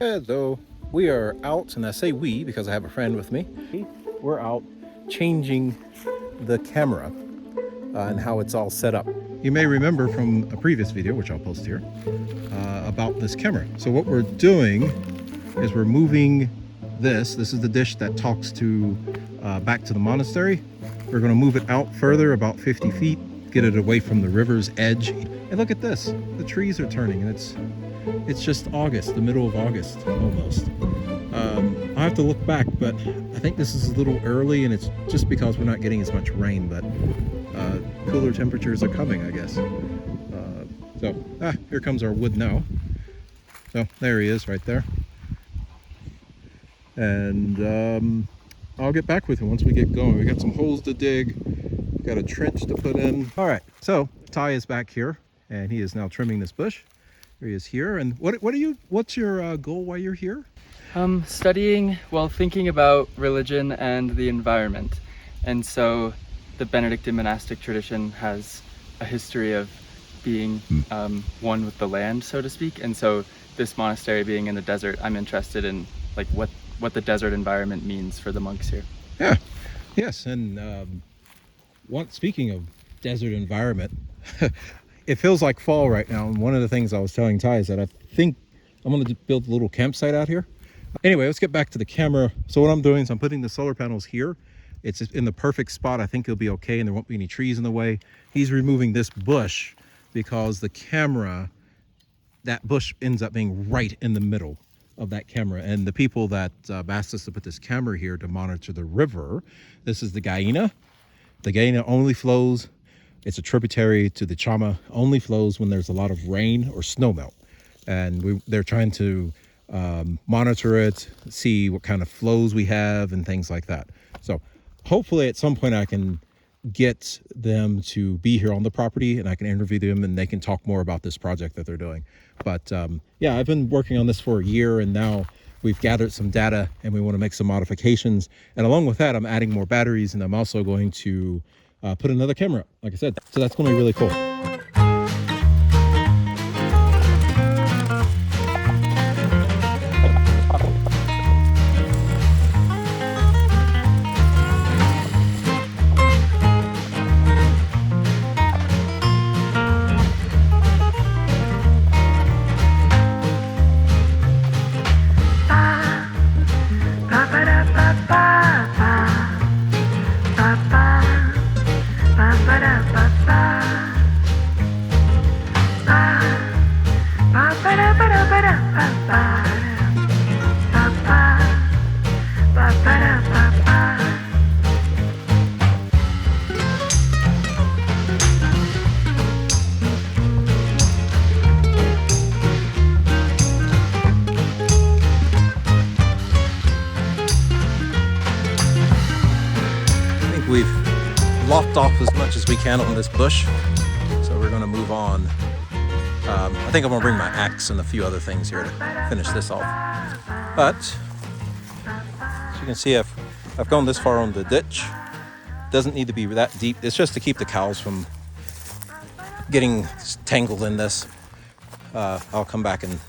Hello, we are out, and I say we because I have a friend with me. We're out changing the camera and how it's all set up. You may remember from a previous video, which I'll post here, about this camera. So what we're doing is we're moving this. This is the dish that talks to back to the monastery. We're going to move it out further, about 50 feet, get it away from the river's edge. And look at this, the trees are turning, and it's just August, the middle of August almost. I have to look back, but I think this is a little early, and it's just because we're not getting as much rain, but cooler temperatures are coming, I guess. Here comes our wood now. So there he is right there. And I'll get back with him once we get going. We got some holes to dig, got a trench to put in. All right, so Ty is back here, and he is now trimming this bush. Here he is here. And what's your goal while you're here? Studying, thinking about religion and the environment. And so the Benedictine monastic tradition has a history of being one with the land, so to speak. And so this monastery being in the desert, I'm interested in like what the desert environment means for the monks here. Yeah, yes. And speaking of desert environment, it feels like fall right now. And one of the things I was telling Ty is that I think I'm going to build a little campsite out here. Anyway, let's get back to the camera. So what I'm doing is I'm putting the solar panels here. It's in the perfect spot. I think it'll be okay, and there won't be any trees in the way. He's removing this bush because the camera, that bush ends up being right in the middle of that camera. And the people that asked us to put this camera here to monitor the river, this is the Gaina. The Gaina only flows, it's a tributary to the Chama, only flows when there's a lot of rain or snowmelt. And they're trying to monitor it, see what kind of flows we have and things like that. So hopefully at some point I can get them to be here on the property and I can interview them and they can talk more about this project that they're doing. But yeah, I've been working on this for a year, and now we've gathered some data and we want to make some modifications. And along with that, I'm adding more batteries, and I'm also going to put another camera up, like I said. So that's going to be really cool. We've lopped off as much as we can on this bush, so we're going to move on. I think I'm going to bring my axe and a few other things here to finish this off. But as you can see, I've gone this far on the ditch. Doesn't need to be that deep. It's just to keep the cows from getting tangled in this. I'll come back and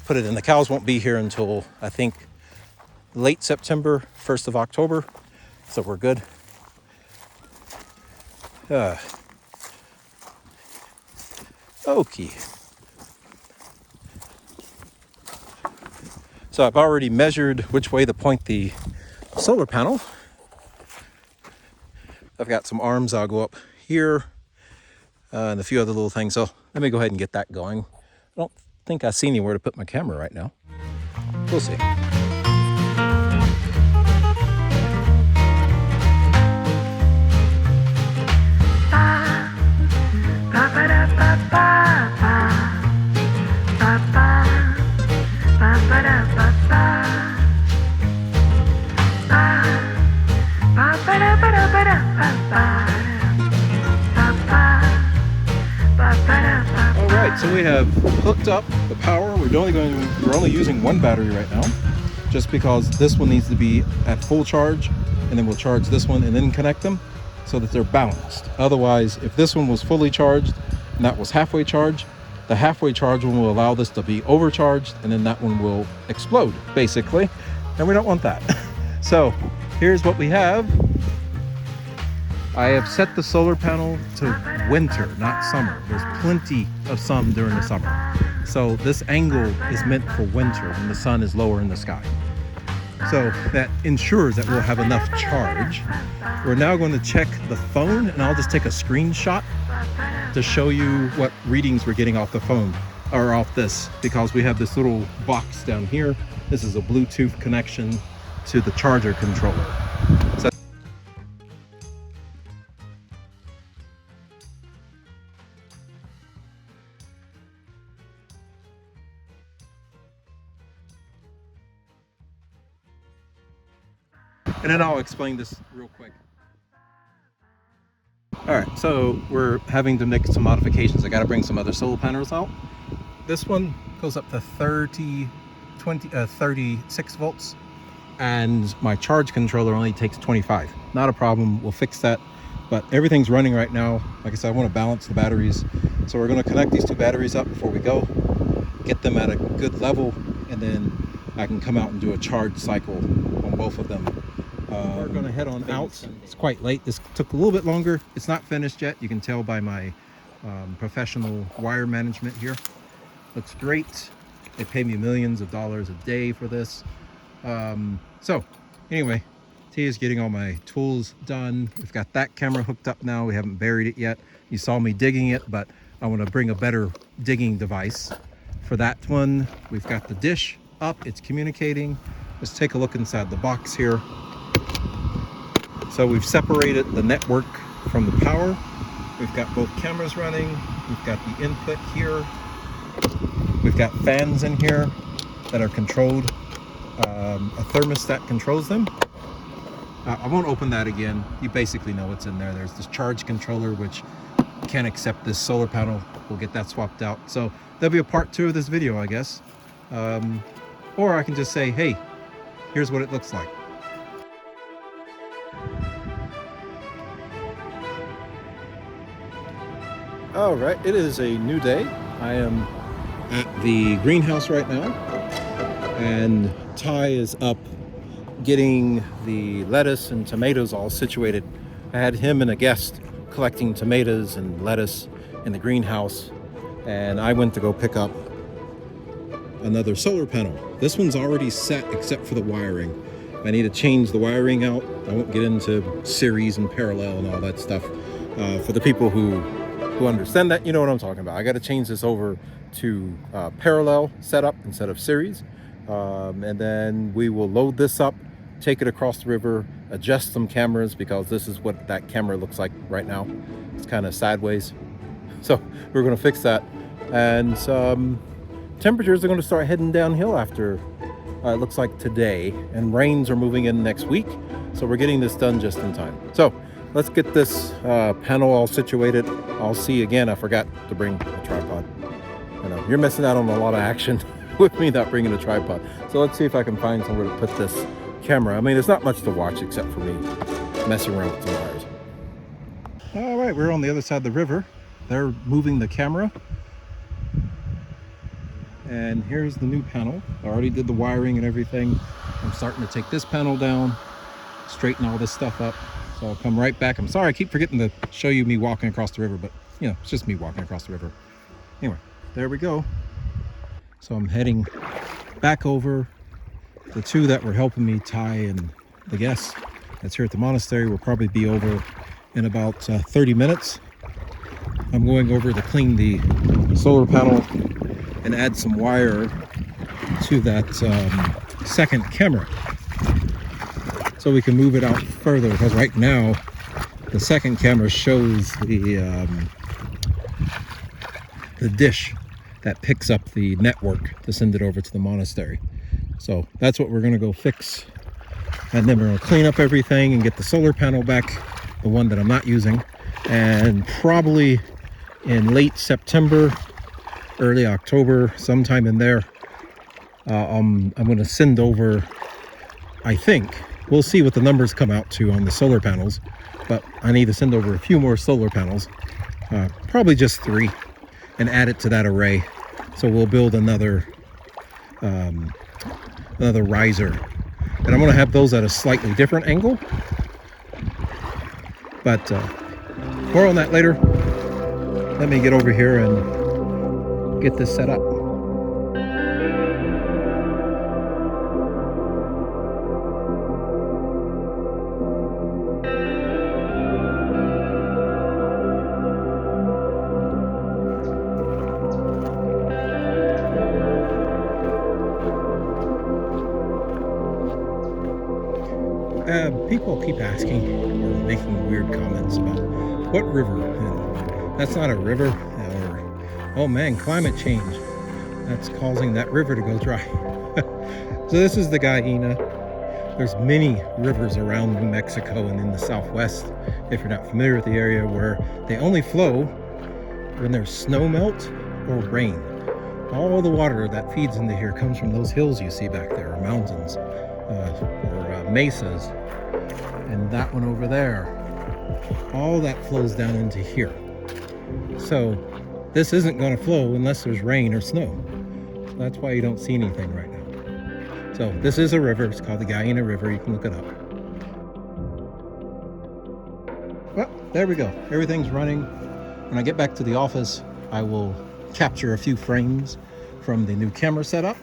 put it in. The cows won't be here until I think late September, 1st of October, so we're good. Okay. So I've already measured which way to point the solar panel. I've got some arms. I'll go up here and a few other little things. So let me go ahead and get that going. I don't think I see anywhere to put my camera right now. We'll see. Alright, so we have hooked up the power. We're only using one battery right now, just because this one needs to be at full charge, and then we'll charge this one and then connect them so that they're balanced. Otherwise, if this one was fully charged and that was halfway charged, The halfway charge one will allow this to be overcharged, and then that one will explode, basically. And we don't want that. So here's what we have. I have set the solar panel to winter, not summer. There's plenty of sun during the summer. So this angle is meant for winter when the sun is lower in the sky. So that ensures that we'll have enough charge. We're now going to check the phone, and I'll just take a screenshot to show you what readings we're getting off the phone, or off this, because we have this little box down here. This is a Bluetooth connection to the charger controller. So and then I'll explain this real quick. All right, so we're having to make some modifications. I got to bring some other solar panels out. This one goes up to 36 volts, and my charge controller only takes 25. Not a problem, we'll fix that. But everything's running right now. Like I said, I want to balance the batteries. So we're going to connect these two batteries up before we go, get them at a good level, and then I can come out and do a charge cycle on both of them. We're going to head on out. It's quite late. This took a little bit longer. It's not finished yet. You can tell by my professional wire management here. Looks great. They pay me millions of dollars a day for this. So anyway, T is getting all my tools done. We've got that camera hooked up now. We haven't buried it yet. You saw me digging it, but I want to bring a better digging device for that one. We've got the dish up. It's communicating. Let's take a look inside the box here. So we've separated the network from the power. We've got both cameras running. We've got the input here. We've got fans in here that are controlled. A thermostat controls them. I won't open that again. You basically know what's in there. There's this charge controller, which can't accept this solar panel. We'll get that swapped out. So there'll be a part 2 of this video, I guess. Or I can just say, hey, here's what it looks like. All right, it is a new day. I am at the greenhouse right now, and Ty is up getting the lettuce and tomatoes all situated. I had him and a guest collecting tomatoes and lettuce in the greenhouse, and I went to go pick up another solar panel. This one's already set except for the wiring. I need to change the wiring out. I won't get into series and parallel and all that stuff. For the people who understand that, you know what I'm talking about. I got to change this over to parallel setup instead of series, and then we will load this up, take it across the river, adjust some cameras, because this is what that camera looks like right now. It's kind of sideways, so we're going to fix that. And temperatures are going to start heading downhill after it looks like today, and rains are moving in next week, so we're getting this done just in time. So let's get this panel all situated. I'll see again. I forgot to bring a tripod. You know, you're missing out on a lot of action with me not bringing a tripod. So let's see if I can find somewhere to put this camera. I mean, there's not much to watch except for me messing around with the wires. All right, we're on the other side of the river. They're moving the camera. And here's the new panel. I already did the wiring and everything. I'm starting to take this panel down, straighten all this stuff up. So I'll come right back. I'm sorry, I keep forgetting to show you me walking across the river, but you know, it's just me walking across the river. Anyway, there we go. So I'm heading back over. The two that were helping me, Ty and the guest that's here at the monastery, will probably be over in about 30 minutes. I'm going over to clean the solar panel and add some wire to that second camera, so we can move it out further, because right now the second camera shows the dish that picks up the network to send it over to the monastery. So that's what we're going to go fix, and then we're going to clean up everything and get the solar panel back, the one that I'm not using, and probably in late September, early October, sometime in there, I'm going to send over, I think, we'll see what the numbers come out to on the solar panels, but I need to send over a few more solar panels, probably just 3, and add it to that array. So we'll build another riser, and I'm going to have those at a slightly different angle, but more on that later. Let me get over here and get this set up. People keep asking or making weird comments about what river, and that's not a river, or oh man, climate change, that's causing that river to go dry. So this is the Gallina. There's many rivers around New Mexico and in the Southwest, if you're not familiar with the area, where they only flow when there's snow melt or rain. All the water that feeds into here comes from those hills you see back there, or mountains, or mesas. And that one over there, all that flows down into here. So this isn't going to flow unless there's rain or snow. So that's why you don't see anything right now. So this is a river. It's called the Gallina River. You can look it up. Well, there we go. Everything's running. When I get back to the office, I will capture a few frames from the new camera setup.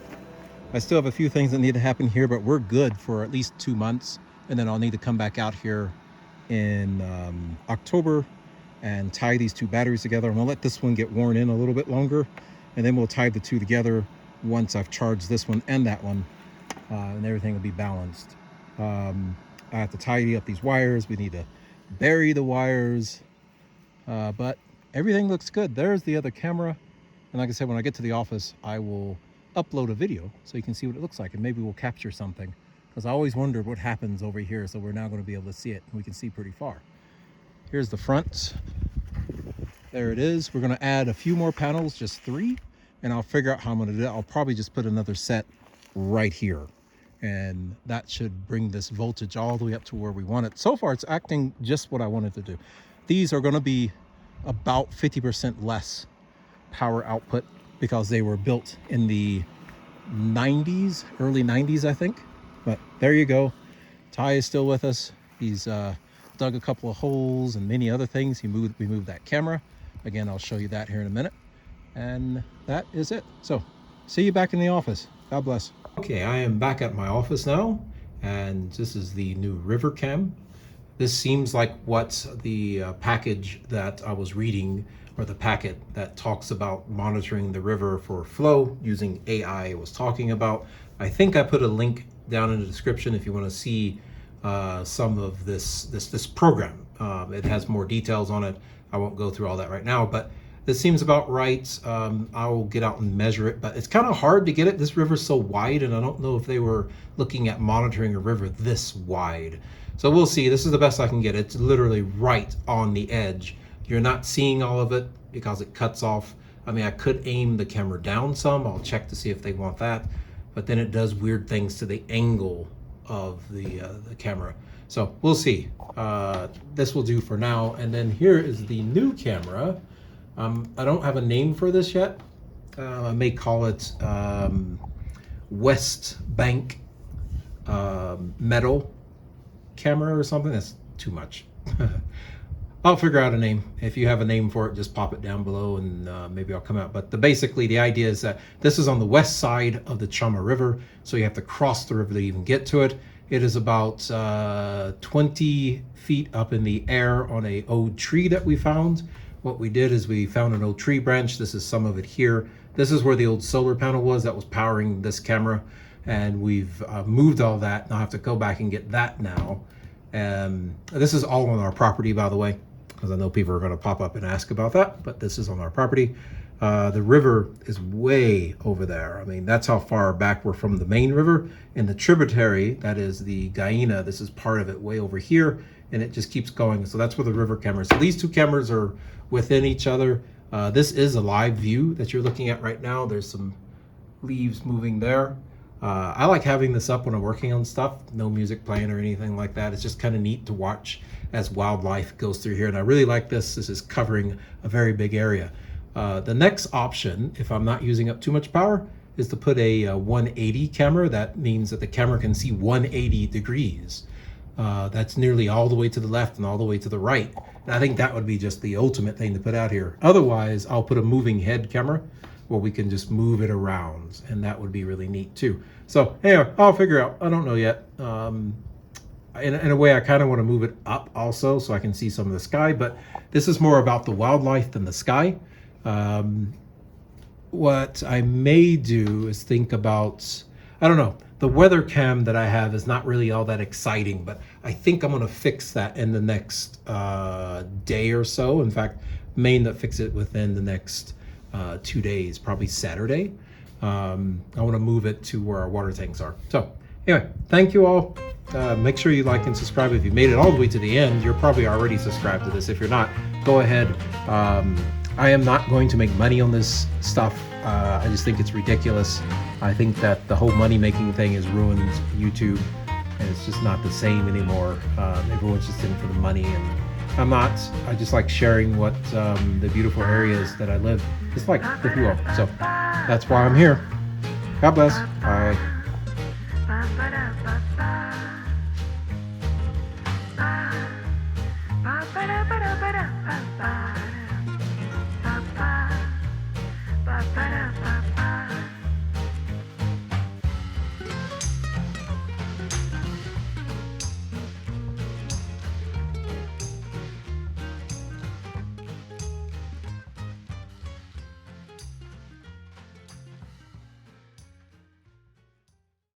I still have a few things that need to happen here, but we're good for at least 2 months. And then I'll need to come back out here in October and tie these two batteries together. I'm gonna let this one get worn in a little bit longer, and then we'll tie the two together once I've charged this one and that one, and everything will be balanced. I have to tidy up these wires. We need to bury the wires, but everything looks good. There's the other camera. And like I said, when I get to the office, I will upload a video so you can see what it looks like, and maybe we'll capture something. Because I always wondered what happens over here, so we're now going to be able to see it, and we can see pretty far. Here's the front. There it is. We're going to add a few more panels, just 3, and I'll figure out how I'm going to do it. I'll probably just put another set right here, and that should bring this voltage all the way up to where we want it. So far, it's acting just what I wanted to do. These are going to be about 50% less power output because they were built in the 90s, early 90s, I think. But there you go. Ty is still with us. He's dug a couple of holes and many other things. We moved that camera. Again, I'll show you that here in a minute. And that is it. So, see you back in the office. God bless. Okay, I am back at my office now, and this is the new River Cam. This seems like what the package that I was reading, or the packet that talks about monitoring the river for flow using AI was talking about. I think I put a link down in the description if you want to see some of this program. It has more details on it. I won't go through all that right now, but this seems about right. I will get out and measure it, but it's kind of hard to get it. This river's so wide, and I don't know if they were looking at monitoring a river this wide. So we'll see. This is the best I can get. It's literally right on the edge. You're not seeing all of it because it cuts off. I mean, I could aim the camera down some. I'll check to see if they want that. But then it does weird things to the angle of the camera. So we'll see. This will do for now. And then here is the new camera. I don't have a name for this yet. I may call it West Bank Metal camera or something. That's too much. I'll figure out a name. If you have a name for it, just pop it down below, and maybe I'll come out. But basically, the idea is that this is on the west side of the Chama River, so you have to cross the river to even get to it. It is about 20 feet up in the air on a old tree that we found. What we did is we found an old tree branch. This is some of it here. This is where the old solar panel was that was powering this camera, and we've moved all that. I'll have to go back and get that now. This is all on our property, by the way, because I know people are going to pop up and ask about that, but this is on our property. The river is way over there. I mean, that's how far back we're from the main river, and the tributary, that is the Gallina, this is part of it way over here, and it just keeps going. So that's where the river camera is. So these two cameras are within each other. This is a live view that you're looking at right now. There's some leaves moving there. I like having this up when I'm working on stuff, no music playing or anything like that. It's just kind of neat to watch as wildlife goes through here. And I really like this. This is covering a very big area. The next option, if I'm not using up too much power, is to put a 180 camera. That means that the camera can see 180 degrees. That's nearly all the way to the left and all the way to the right. And I think that would be just the ultimate thing to put out here. Otherwise, I'll put a moving head camera where we can just move it around, and that would be really neat too. So anyway, I'll figure out. I don't know yet. In a way, I kind of want to move it up also so I can see some of the sky, but this is more about the wildlife than the sky. What I may do is think about, I don't know, the weather cam that I have is not really all that exciting, but I think I'm going to fix that in the next day or so. In fact, may end up fix it within the next 2 days, probably Saturday. I want to move it to where our water tanks are. So anyway, thank you all. Make sure you like and subscribe. If you made it all the way to the end, you're probably already subscribed to this. If you're not, go ahead. I am not going to make money on this stuff. I just think it's ridiculous. I think that the whole money-making thing has ruined YouTube, and it's just not the same anymore. Everyone's just in it for the money, and I'm not. I just like sharing what the beautiful areas that I live just like with you all. So that's why I'm here. God bless. Bye.